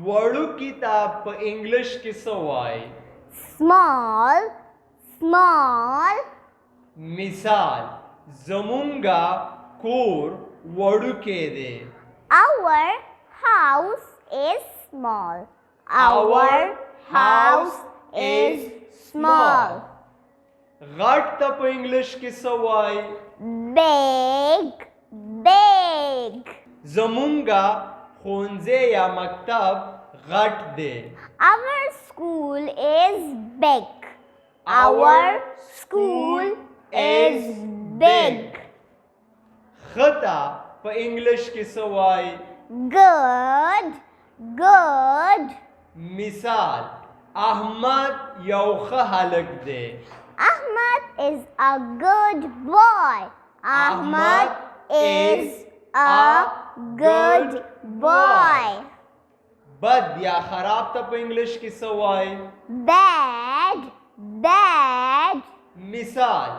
وړوکی ته په انګلیش کې څه وایي؟ small, small. مثال زمونږه کور وړوکی دی. Our house is small. Our house is small. غټ ته په انګلیش کې څه وایي؟ Big, big. زمونږه ښوونځی یا مکتب غټ دی. Our school is big. Our school is big. ښه ته په انګلیش کې څه وایي؟ Good, good. مثال احمد یو ښه هلک دی. Ahmad is a good boy. Ahmad is a good boy. بد یا خراب ته په انګلیش کې څه وایي؟ Bad, bad. مثال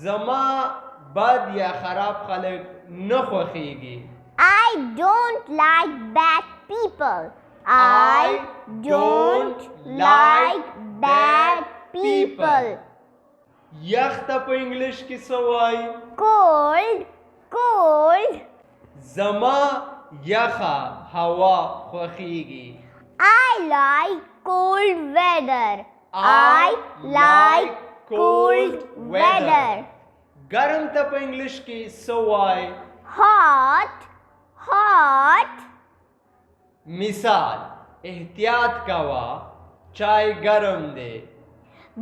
زما بد یا خراب خلک نه خوښیږي. I don't like bad people. I don't like bad people. یخ ته په انګلیش کې څه وایي؟ Cold, cold. زما یخه هوا خوښیږي. I like cold weather. I like cold weather. ګرم ته په انګلیش کې څه وایي؟ Hot, hot. مثال احتیاط کوه چای ګرم دی.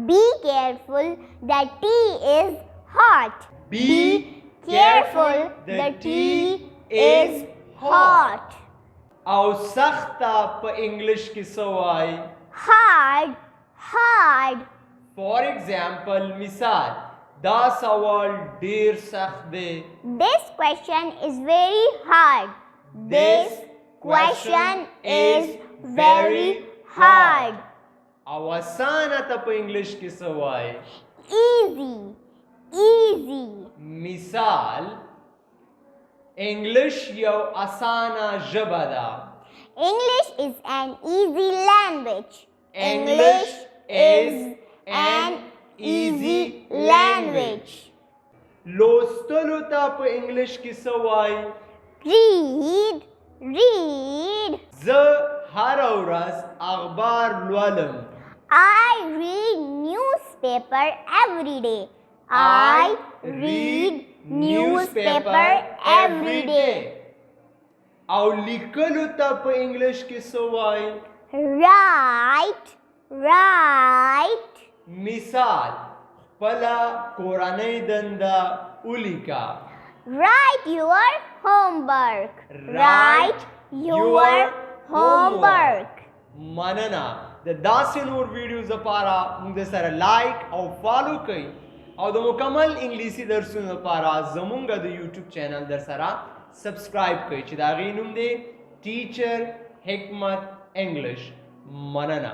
Be careful, the tea is hot. Be careful, the tea is hot. او سخت ته په انګلیش کې څه وایي؟ Hard, hard. For example مثال دا سوال ډیر سخت دی. This question is very hard. This question is very hard. او اسانه ته په انګلیش کې څه وایي؟ Easy, easy. مثال انګلیش یو اسانه ژبه ده. English is an easy language. English is an easy language. لوستلو ته په انګلیش کې څه وایي؟ Read, read. زه هره ورځ اخبار لولم. I read newspaper every day. I read newspaper every day. او لیکلو ته په انګلیش کې څه وایي؟ Write, write. مثال خپله کورنۍ دنده ولیکه. Write your homework. Write your homework. مننه. د داسې نور ویډیوز لپاره موږ سره لایک او فالو کړئ او د مکمل انګلیسي درسونو لپاره زموږ د یوټیوب چینل در سره سبسکرایب کړئ چې د هغې نوم دی ټیچر حکمت انګلش. مننه.